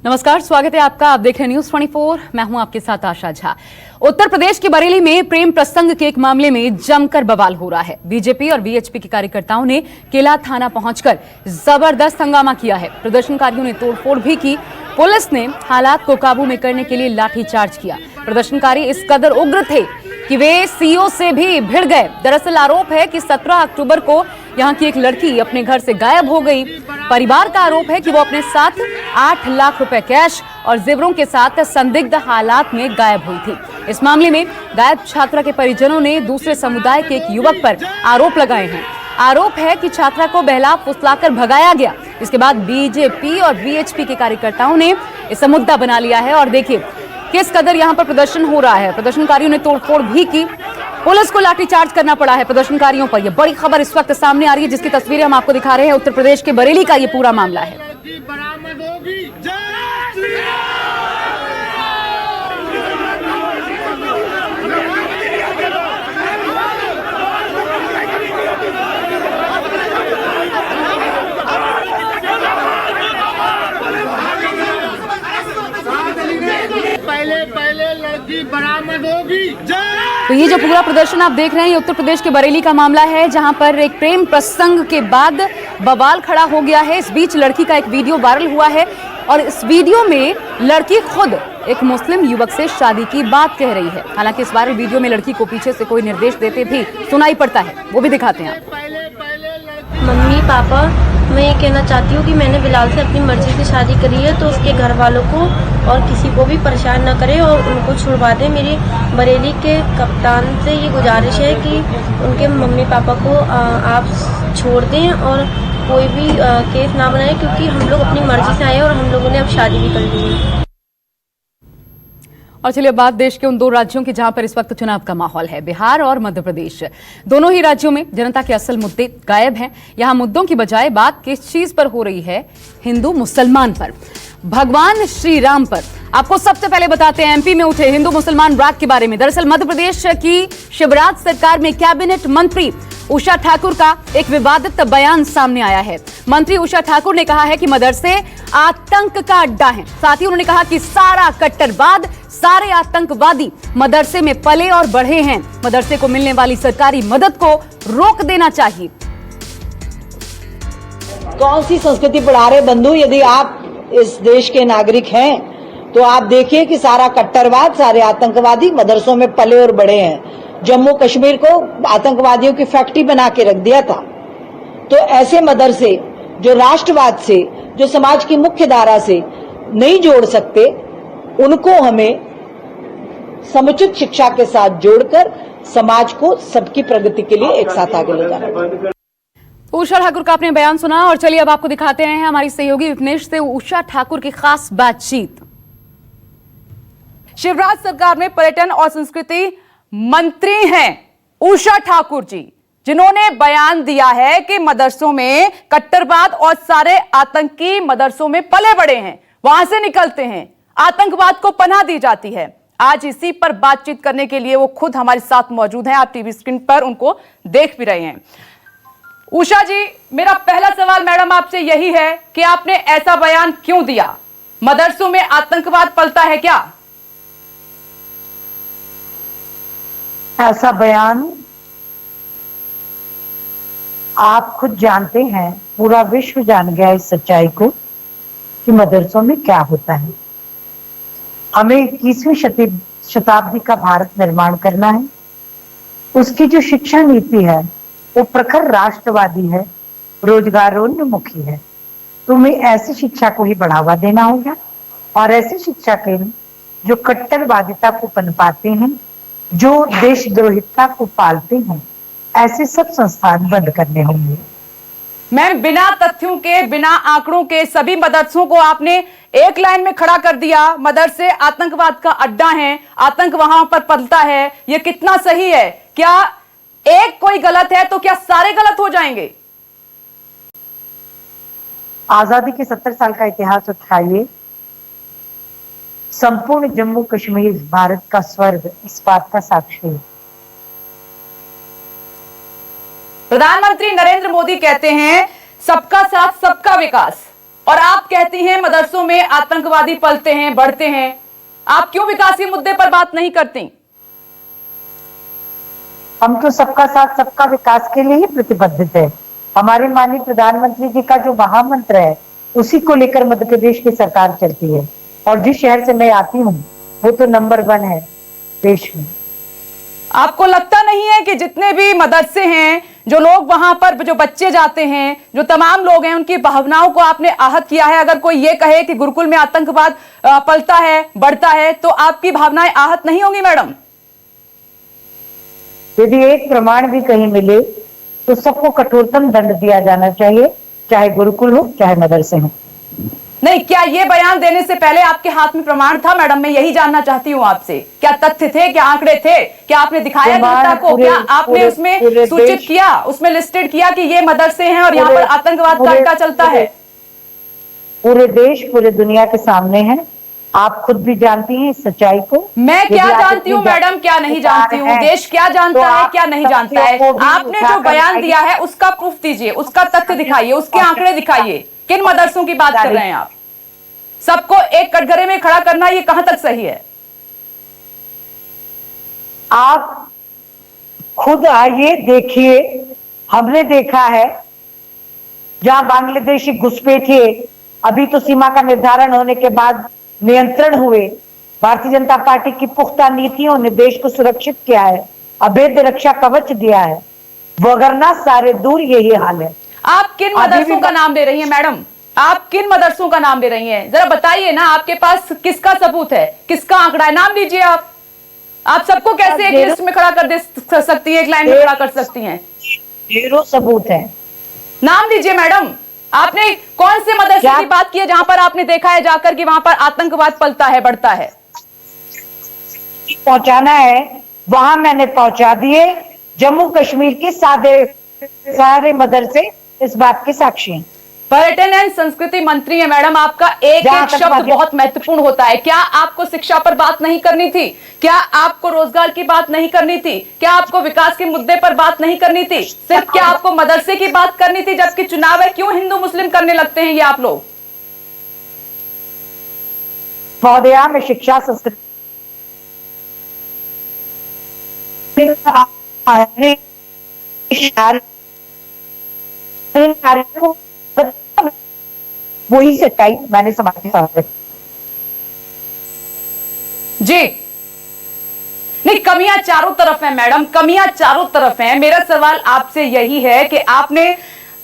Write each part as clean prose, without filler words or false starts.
नमस्कार, स्वागत है आपका। आप देख रहे हैं न्यूज 24। मैं हूं आपके साथ आशा झा। उत्तर प्रदेश के बरेली में प्रेम प्रसंग के एक मामले में जमकर बवाल हो रहा है। बीजेपी और वीएचपी के कार्यकर्ताओं ने केला थाना पहुंचकर जबरदस्त हंगामा किया है। प्रदर्शनकारियों ने तोड़फोड़ भी की। पुलिस ने हालात को काबू में करने के लिए लाठीचार्ज किया। प्रदर्शनकारी इस कदर उग्र थे कि वे सीओ से भी भिड़ गए। दरअसल आरोप है कि 17 अक्टूबर को यहां की एक लड़की अपने घर से गायब हो गई। परिवार का आरोप है कि वो अपने साथ 8 लाख रुपए कैश और जेवरों के साथ संदिग्ध हालात में गायब हुई थी। इस मामले में गायब छात्रा के परिजनों ने दूसरे समुदाय के एक युवक पर आरोप लगाए हैं। आरोप है कि छात्रा को बहला फुसलाकर भगाया गया। इसके बाद बीजेपी और वीएचपी के कार्यकर्ताओं ने इसे मुद्दा बना लिया है और देखिए किस कदर यहां पर प्रदर्शन हो रहा है। प्रदर्शनकारियों ने तोड़फोड़ भी की। पुलिस को लाठीचार्ज करना पड़ा है प्रदर्शनकारियों पर। यह बड़ी खबर इस वक्त सामने आ रही है, जिसकी तस्वीरें हम आपको दिखा रहे हैं। उत्तर प्रदेश के बरेली का यह पूरा मामला है। पहले लड़की बरामद होगी। तो ये जो पूरा प्रदर्शन आप देख रहे हैं, ये उत्तर प्रदेश के बरेली का मामला है, जहां पर एक प्रेम प्रसंग के बाद बवाल खड़ा हो गया है। इस बीच लड़की का एक वीडियो वायरल हुआ है और इस वीडियो में लड़की खुद एक मुस्लिम युवक से शादी की बात कह रही है। हालांकि इस वायरल वीडियो में लड़की को पीछे से कोई निर्देश देते भी सुनाई पड़ता है, वो भी दिखाते हैं आप। मम्मी पापा, मैं ये कहना चाहती हूँ कि मैंने बिलाल से अपनी मर्जी से शादी करी है, तो उसके घर वालों को और किसी को भी परेशान न करें और उनको छुड़वा दें। मेरी बरेली के कप्तान से ये गुजारिश है कि उनके मम्मी पापा को आप छोड़ दें और कोई भी केस ना बनाए, क्योंकि हम लोग अपनी मर्जी से आए और हम लोगों ने अब शादी भी कर ली है। और चलिए बात देश के उन दो राज्यों की जहां पर इस वक्त चुनाव का माहौल है, बिहार और मध्य प्रदेश। दोनों ही राज्यों में जनता के असल मुद्दे गायब हैं। यहां मुद्दों की बजाय बात किस चीज पर हो रही है? हिंदू मुसलमान पर, भगवान श्री राम पर। आपको सबसे पहले बताते हैं एमपी में उठे हिंदू मुसलमान राग के बारे में। दरअसल मध्य प्रदेश की शिवराज सरकार में कैबिनेट मंत्री उषा ठाकुर का एक विवादित बयान सामने आया है। मंत्री उषा ठाकुर ने कहा है कि मदरसे आतंक का अड्डा हैं। साथ ही उन्होंने कहा कि सारा कट्टरवाद, सारे आतंकवादी मदरसे में पले और बढ़े हैं। मदरसे को मिलने वाली सरकारी मदद को रोक देना चाहिए। कौन सी संस्कृति पढ़ा रहे बंधु? यदि आप इस देश के नागरिक हैं तो आप देखिए कि सारा कट्टरवाद, सारे आतंकवादी मदरसों में पले और बढ़े हैं। जम्मू कश्मीर को आतंकवादियों की फैक्ट्री बना के रख दिया था। तो ऐसे मदरसे जो राष्ट्रवाद से, जो समाज की मुख्य धारा से नहीं जोड़ सकते, उनको हमें समुचित शिक्षा के साथ जोड़कर समाज को सबकी प्रगति के लिए एक साथ आगे ले जाना। उषा ठाकुर का आपने बयान सुना और चलिए अब आपको दिखाते हैं हमारी सहयोगी विपनेश से उषा ठाकुर की खास बातचीत। शिवराज सरकार में पर्यटन और संस्कृति मंत्री हैं उषा ठाकुर जी, जिन्होंने बयान दिया है कि मदरसों में कट्टरवाद और सारे आतंकी मदरसों में पले बड़े हैं, वहां से निकलते हैं, आतंकवाद को पनाह दी जाती है। आज इसी पर बातचीत करने के लिए वो खुद हमारे साथ मौजूद हैं। आप टीवी स्क्रीन पर उनको देख भी रहे हैं। उषा जी, मेरा पहला सवाल मैडम आपसे यही है कि आपने ऐसा बयान क्यों दिया? मदरसों में आतंकवाद पलता है क्या? ऐसा बयान आप खुद जानते हैं, पूरा विश्व जान गया इस सच्चाई को कि मदरसों में क्या होता है। हमें 21वीं शताब्दी का भारत निर्माण करना है। उसकी जो शिक्षा नीति है वो प्रखर राष्ट्रवादी है, रोजगारोन्मुखी है। तुम्हें ऐसी शिक्षा को ही बढ़ावा देना होगा और ऐसी शिक्षा के जो कट्टरवादिता को पनपाते हैं, जो देशद्रोहिता को पालते हैं, ऐसे सब संस्थान बंद करने होंगे। मैम, बिना तथ्यों के, बिना आंकड़ों के सभी मदरसों को आपने एक लाइन में खड़ा कर दिया। मदरसे आतंकवाद का अड्डा हैं, आतंक वहां पर पलता है, यह कितना सही है? क्या एक कोई गलत है तो क्या सारे गलत हो जाएंगे? आजादी के 70 साल का इतिहास उठाइए। संपूर्ण जम्मू कश्मीर भारत का स्वर्ग इस बात का साक्षी है। प्रधानमंत्री नरेंद्र मोदी कहते हैं सबका साथ सबका विकास, और आप कहती हैं मदरसों में आतंकवादी पलते हैं, बढ़ते हैं। आप क्यों विकास के मुद्दे पर बात नहीं करती? हम तो सबका साथ सबका विकास के लिए ही प्रतिबद्ध है। हमारे माननीय प्रधानमंत्री जी का जो महामंत्र है उसी को लेकर मध्य प्रदेश की सरकार चलती है। और जिस शहर से मैं आती हूँ वो तो नंबर 1 है देश में। आपको लगता नहीं है कि जितने भी मदरसे हैं, जो लोग वहां पर, जो बच्चे जाते हैं, जो तमाम लोग हैं, उनकी भावनाओं को आपने आहत किया है? अगर कोई ये कहे कि गुरुकुल में आतंकवाद पलता है, बढ़ता है, तो आपकी भावनाएं आहत नहीं होंगी मैडम? यदि एक प्रमाण भी कहीं मिले तो सबको कठोरतम दंड दिया जाना चाहिए, चाहे गुरुकुल हो चाहे मदरसे हो। नहीं, क्या ये बयान देने से पहले आपके हाथ में प्रमाण था मैडम? मैं यही जानना चाहती हूँ आपसे। क्या तथ्य थे, क्या आंकड़े थे, क्या आपने दिखाया जनता को? क्या आपने उसमें सूचित किया, उसमें लिस्टेड किया कि ये मदरसे हैं और यहाँ पर आतंकवाद का अड्डा चलता है? पूरे देश, पूरे दुनिया के सामने है। आप खुद भी जानती हैं इस सच्चाई को। मैं क्या जानती हूँ मैडम, क्या नहीं जानती हूँ? देश क्या जानता है, क्या नहीं जानता है? आपने जो बयान दिया है उसका प्रूफ दीजिए, उसका तथ्य दिखाइए, उसके आंकड़े दिखाइए। किन मदरसों की बात कर रहे हैं आप? सबको एक कटघरे में खड़ा करना ये कहां तक सही है? आप खुद आइए, देखिए। हमने देखा है जहां बांग्लादेशी घुसपैठिए अभी तो सीमा का निर्धारण होने के बाद नियंत्रण हुए, भारतीय जनता पार्टी की पुख्ता नीतियों ने देश को सुरक्षित किया है, अभेद रक्षा कवच दिया है, वगरना सारे दूर यही हाल है। आप किन मदरसों का नाम ले रही हैं मैडम? आप किन मदरसों का नाम ले रही हैं? जरा बताइए ना, आपके पास किसका सबूत है, किसका आंकड़ा है? नाम लीजिए। आप सबको कैसे एक लिस्ट में खड़ा कर दे सकती हैं, एक लाइन में खड़ा कर सकती हैं? ढेरों सबूत है। नाम लीजिए मैडम। आपने कौन से मदरसे की बात की है जहां पर आपने देखा है जाकर कि वहां पर आतंकवाद पलता है, बढ़ता है? पहुंचाना है वहां मैंने पहुंचा दिए। जम्मू कश्मीर के सारे मदरसे इस बात के साक्षी हैं। पर्यटन एवं संस्कृति मंत्री है मैडम, आपका एक एक शब्द बहुत महत्वपूर्ण होता है। क्या आपको शिक्षा पर बात नहीं करनी थी? क्या आपको रोजगार की बात नहीं करनी थी? क्या आपको विकास के मुद्दे पर बात नहीं करनी थी? सिर्फ क्या आपको मदरसे की बात करनी थी जबकि चुनाव है? क्यों हिंदू मुस्लिम करने लगते हैं ये आप लोग? महोदया, में शिक्षा संस्कृति वही सच्चाई मैंने समाज के सामने। जी नहीं, कमियां चारों तरफ हैं मैडम, कमियां चारों तरफ हैं। मेरा सवाल आपसे यही है कि आपने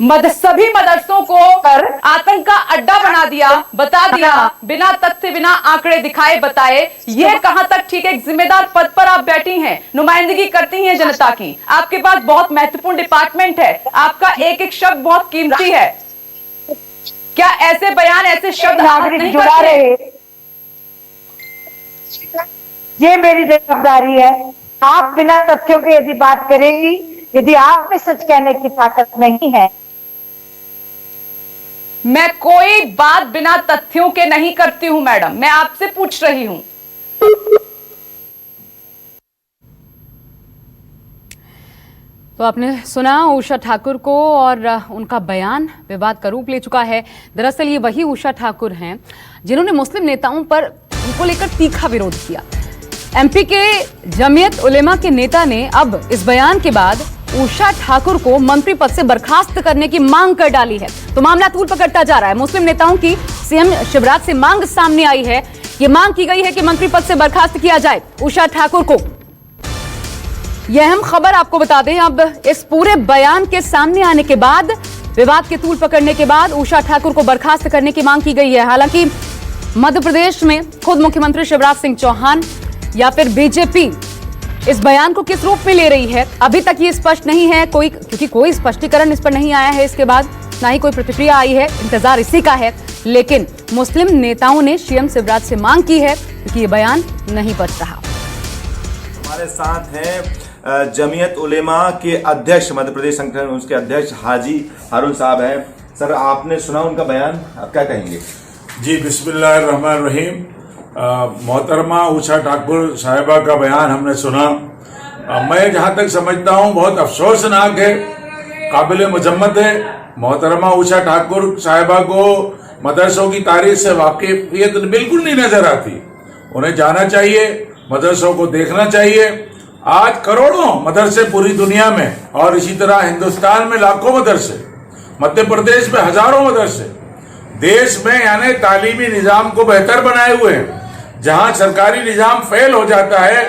सभी मदरसों को आतंक का अड्डा बना दिया, बता दिया, बिना तथ्य बिना आंकड़े दिखाए बताए। यह कहां तक ठीक है? एक जिम्मेदार पद पर आप बैठी हैं, नुमाइंदगी करती हैं जनता की, आपके पास बहुत महत्वपूर्ण डिपार्टमेंट है, आपका एक एक शब्द बहुत कीमती है। क्या ऐसे बयान, ऐसे शब्द नागरिक जुड़ा रहे? ये मेरी जिम्मेदारी है। आप बिना तथ्यों के यदि बात करेंगी, यदि आप में सच कहने की ताकत नहीं है। मैं कोई बात बिना तथ्यों के नहीं करती हूं मैडम, मैं आपसे पूछ रही हूं। तो आपने सुना उषा ठाकुर को, और उनका बयान विवाद का रूप ले चुका है। दरअसल ये वही उषा ठाकुर हैं जिन्होंने मुस्लिम नेताओं पर उनको लेकर तीखा विरोध किया। एमपी के जमीयत उलेमा के नेता ने अब इस बयान के बाद उषा ठाकुर को मंत्री पद से बर्खास्त करने की मांग कर डाली है। तो मामला तूल पकड़ता जा रहा है। मुस्लिम नेताओं की सीएम शिवराज से मांग सामने आई है। ये मांग की गई है कि मंत्री पद से बर्खास्त किया जाए उषा ठाकुर को। यह अहम खबर आपको बता दें, अब इस पूरे बयान के सामने आने के बाद, विवाद के तूल पकड़ने के बाद उषा ठाकुर को बर्खास्त करने की मांग की गई है। हालांकि मध्य प्रदेश में खुद मुख्यमंत्री शिवराज सिंह चौहान या फिर बीजेपी इस बयान को किस रूप में ले रही है, अभी तक ये स्पष्ट नहीं है कोई, क्योंकि कोई स्पष्टीकरण इस पर नहीं आया है। इसके बाद ना ही कोई प्रतिक्रिया आई है, इंतजार इसी का है। लेकिन मुस्लिम नेताओं ने सीएम शिवराज से मांग की है क्योंकि ये बयान नहीं बच रहा। हमारे साथ हैं जमीयत उलेमा के अध्यक्ष, मध्य प्रदेश संगठन उसके अध्यक्ष हाजी हारून साहब हैं। सर, आपने सुना उनका बयान, आप क्या कहेंगे? जी, बिस्मिल्लाहिर्रहमानिर्रहीम। मोहतरमा उषा ठाकुर साहिबा का बयान हमने सुना। मैं जहां तक समझता हूं बहुत अफसोसनाक है, काबिल मजम्मत है। मोहतरमा उषा ठाकुर साहिबा को मदरसों की तारीख से वाकिफियत बिल्कुल नहीं नजर आती। उन्हें जाना चाहिए, मदरसों को देखना चाहिए। आज करोड़ों मदरसे पूरी दुनिया में और इसी तरह हिंदुस्तान में लाखों मदरसे, मध्य प्रदेश में हजारों मदरसे, देश में यानी तालीमी निजाम को बेहतर बनाए हुए हैं। जहां सरकारी निजाम फेल हो जाता है,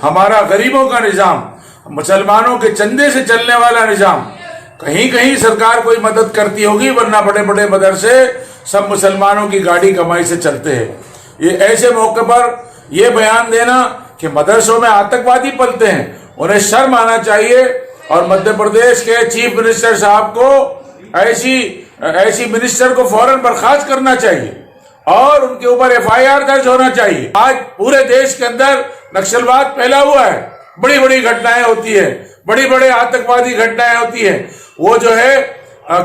हमारा गरीबों का निजाम, मुसलमानों के चंदे से चलने वाला निजाम, कहीं कहीं सरकार कोई मदद करती होगी, वरना बड़े बड़े मदरसे सब मुसलमानों की गाड़ी कमाई से चलते हैं। ये ऐसे मौके पर यह बयान देना कि मदरसों में आतंकवादी पलते हैं, उन्हें शर्म आना चाहिए। और मध्य प्रदेश के चीफ मिनिस्टर साहब को ऐसी मिनिस्टर को फौरन बर्खास्त करना चाहिए और उनके ऊपर FIR दर्ज होना चाहिए। आज पूरे देश के अंदर नक्सलवाद फैला हुआ है, बड़ी बड़ी घटनाएं होती है, बड़ी बड़ी आतंकवादी घटनाएं होती है। वो जो है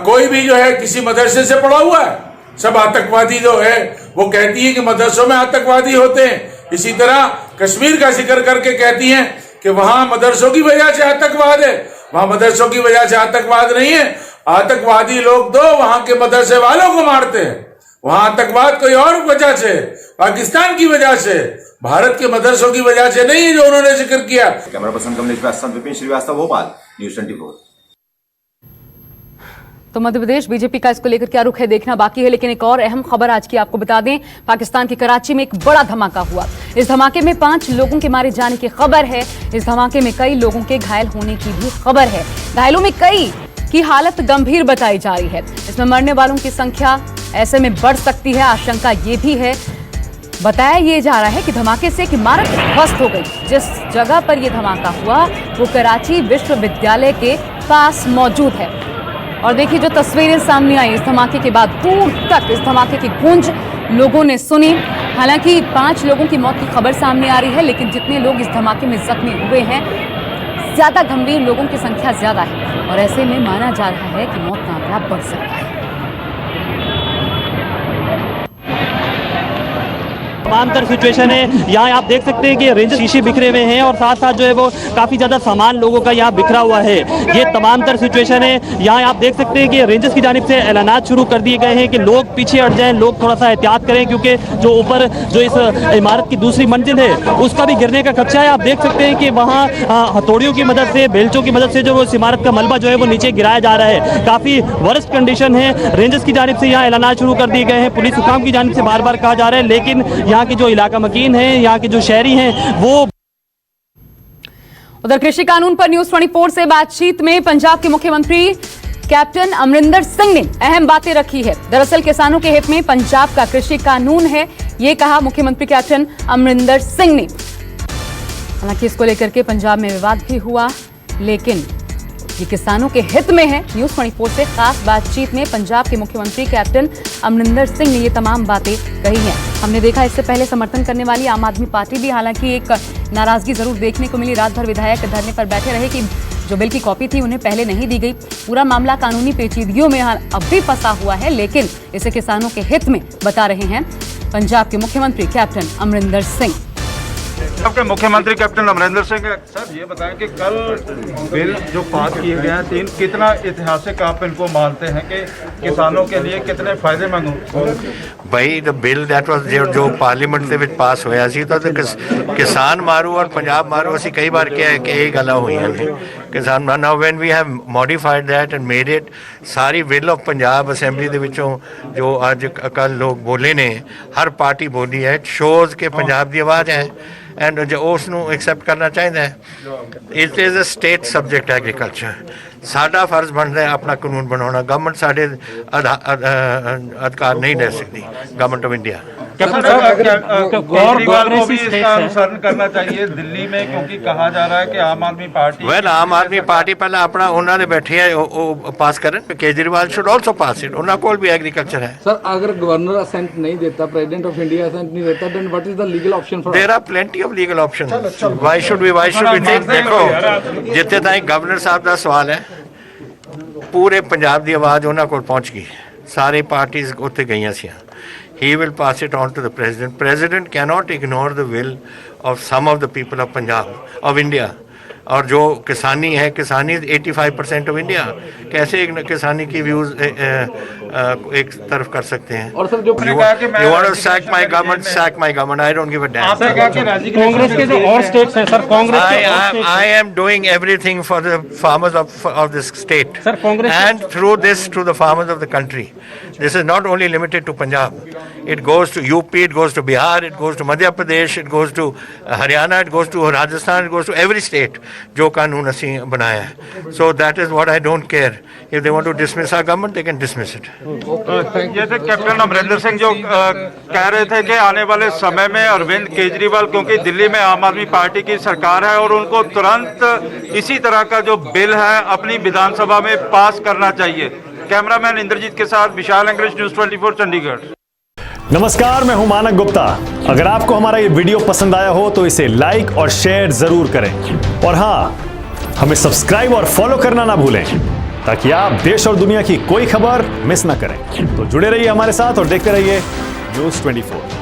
कोई भी जो है किसी मदरसे से पढ़ा हुआ है, सब आतंकवादी जो है वो कहती है कि मदरसों में आतंकवादी होते हैं। इसी तरह कश्मीर का जिक्र करके कहती हैं कि वहां मदरसों की वजह से आतंकवाद है। वहां मदरसों की वजह से आतंकवाद नहीं है। आतंकवादी लोग तो वहां के मदरसे वालों को मारते हैं। वहां आतंकवाद कोई और वजह से, पाकिस्तान की वजह से, भारत के मदरसों की वजह से नहीं है जो उन्होंने जिक्र किया। कैमरा पर्सन कमलेश व्यास, विपिन श्रीवास्तव, भोपाल, न्यूज 24। तो मध्य प्रदेश बीजेपी का इसको लेकर क्या रुख है देखना बाकी है, लेकिन एक और अहम खबर आज की आपको बता दें। पाकिस्तान के कराची में एक बड़ा धमाका हुआ। इस धमाके में 5 लोगों के मारे जाने की खबर है। इस धमाके में कई लोगों के घायल होने की भी खबर है। घायलों में कई की हालत गंभीर बताई जा रही है। इसमें मरने वालों की संख्या ऐसे में बढ़ सकती है। आशंका ये भी है, बताया ये जा रहा है कि धमाके से एक इमारत ध्वस्त हो गई। जिस जगह पर यह धमाका हुआ वो कराची विश्वविद्यालय के पास मौजूद है। और देखिए जो तस्वीरें सामने आई इस धमाके के बाद, दूर तक इस धमाके की गूंज लोगों ने सुनी। हालांकि 5 लोगों की मौत की खबर सामने आ रही है, लेकिन जितने लोग इस धमाके में जख्मी हुए हैं, ज्यादा गंभीर लोगों की संख्या ज्यादा है। और ऐसे में माना जा रहा है कि मौत का आंकड़ा बढ़ सकता है। तमाम तरह सिचुएशन है। यहाँ आप देख सकते हैं कि रेंज शीशे बिखरे हुए हैं और साथ साथ जो है वो काफ़ी ज़्यादा सामान लोगों का यहाँ बिखरा हुआ है। ये तमाम तरह सिचुएशन है। यहाँ आप देख सकते हैं कि रेंजर्स की जानिब से ऐलानात शुरू कर दिए गए हैं कि लोग पीछे हट जाएं, लोग थोड़ा सा एहतियात करें, क्योंकि जो ऊपर जो इस इमारत की दूसरी मंजिल है उसका भी गिरने का खदशा है। आप देख सकते हैं कि वहाँ हथौड़ियों की मदद से, बेलचों की मदद से जो इस इमारत का मलबा जो है वो नीचे गिराया जा रहा है। काफ़ी वर्स्ट कंडीशन है। रेंजर्स की जानिब से यहाँ ऐलानात शुरू कर दिए गए हैं। पुलिस हुकाम की जानिब से बार बार कहा जा रहा है, लेकिन यहाँ के जो इलाका मकीन है, यहाँ के जो शहरी हैं वो। उधर कृषि कानून पर न्यूज 24 से बातचीत में पंजाब के मुख्यमंत्री कैप्टन अमरिंदर सिंह ने अहम बातें रखी है। दरअसल किसानों के हित में पंजाब का कृषि कानून है, ये कहा मुख्यमंत्री कैप्टन अमरिंदर सिंह ने। हालांकि इसको लेकर के पंजाब में विवाद भी हुआ, लेकिन ये किसानों के हित में है। न्यूज 24 से खास बातचीत में पंजाब के मुख्यमंत्री कैप्टन अमरिंदर सिंह ने ये तमाम बातें कही हैं। हमने देखा इससे पहले समर्थन करने वाली आम आदमी पार्टी भी हालांकि एक नाराजगी जरूर देखने को मिली। रात भर विधायक धरने पर बैठे रहे कि जो बिल की कॉपी थी उन्हें पहले नहीं दी गई। पूरा मामला कानूनी पेचीदगियों में अब भी फंसा हुआ है, लेकिन इसे किसानों के हित में बता रहे हैं पंजाब के मुख्यमंत्री कैप्टन अमरिंदर सिंह। आपके मुख्यमंत्री कैप्टन अमरिंदर सिंह, सर ये बताएं कि कल बिल जो पास किए गए हैं 3, कितना ऐतिहासिक आप इनको मानते हैं कि किसानों के लिए कितने फायदेमंद हो? भाई द बिल दैट वाज जो पार्लीमेंट ਦੇ ਵਿੱਚ ਪਾਸ ਹੋਇਆ ਸੀ ਤਾਂ ਕਿਸਾਨ ਮਾਰੂ ਔਰ ਪੰਜਾਬ ਮਾਰੂ ਅਸੀਂ ਕਈ ਵਾਰ ਕਿਹਾ ਹੈ ਕਿ ਇਹ ਗੱਲਾਂ ਹੋਈਆਂ ਨੇ। ਕਿਸਾਨ now when we have modified that and made it, ਸਾਰੀ ਵਿਲ ਆਫ ਪੰਜਾਬ ਅਸੈਂਬਲੀ ਦੇ ਵਿੱਚੋਂ ਜੋ ਅੱਜ ਕੱਲ੍ਹ ਲੋਕ ਬੋਲੇ ਨੇ, ਹਰ ਪਾਰਟੀ ਬੋਲੀ ਹੈ, ਇਟ ਸ਼ੋਜ਼ ਕਿ ਪੰਜਾਬ ਦੀ ਆਵਾਜ਼ ਹੈ ਐਂਡ ਜੋ ਉਸ ਨੂੰ ਐਕਸੈਪਟ ਕਰਨਾ ਚਾਹੀਦਾ ਹੈ। It is a state subject agriculture. ਸਾਡਾ ਫਰਜ਼ ਬਣਦਾ ਹੈ ਆਪਣਾ ਕਾਨੂੰਨ ਬਣਾਉਣਾ। ਗਵਰਨਮੈਂਟ ਸਾਡੇ ਅਧਿਕਾਰ ਨਹੀਂ ਲੈ ਸਕਦੀ, ਗਵਰਨਮੈਂਟ ਆਫ इंडिया। केजरीवाल को भी इसका अनुसरण करना चाहिए दिल्ली में, क्योंकि कहा जा रहा है कि आम आदमी पार्टी आम आदमी पार्टी पहले अपना उन्होंने बैठे है पास करें। Kejriwal should also pass it, उन्होंने कोल भी एग्रीकल्चर है। सर अगर गवर्नर असेंट नहीं देता, प्रेसिडेंट ऑफ इंडिया असेंट नहीं देता, then what is the legal option for? There are plenty of legal option. Why should we take? देखो जिथे ताईं गवर्नर साहब का सवाल है, पूरे पंजाब की आवाज़ उन्होंने कोल पहुँच गई, सारी पार्टीज उत्थे गई सी। He will pass it on to the president. President cannot ignore the will of some of the people of Punjab, of India. और जो किसानी है, किसानी 85% ऑफ इंडिया, कैसे किसानी की व्यूज़ एक तरफ कर सकते हैं। और सर जो You want to sack my government, I don't give a damn. Congress के जो और स्टेट्स हैं sir, Congress I am doing everything for the farmers of this state. Sir, Congress- and through this to the farmers of the country. This is not only limited to Punjab. It goes to UP, it goes to Bihar, it goes to Madhya Pradesh, it goes to Haryana, it goes to Rajasthan, it goes to every state जो कानून असी बनाया है. So that is what I don't care. If they want to dismiss our government, they can dismiss it. ये थे captain Amarinder Singh जो कह रहे थे कि आने वाले समय में अरविंद केजरीवाल, क्योंकि दिल्ली में आम आदमी पार्टी की सरकार है और उनको तुरंत इसी तरह का जो बिल है अपनी विधानसभा में पास करना चाहिए। कैमरामैन इंद्रजीत के साथ विशाल अंग्रेज, न्यूज़ 24 चंडीगढ़। नमस्कार, मैं हूं मानक गुप्ता। अगर आपको हमारा ये वीडियो पसंद आया हो तो इसे लाइक और शेयर जरूर करें और हाँ, हमें सब्सक्राइब और फॉलो करना ना भूलें ताकि आप देश और दुनिया की कोई खबर मिस ना करें। तो जुड़े रहिए हमारे साथ और देखते रहिए न्यूज़ 24।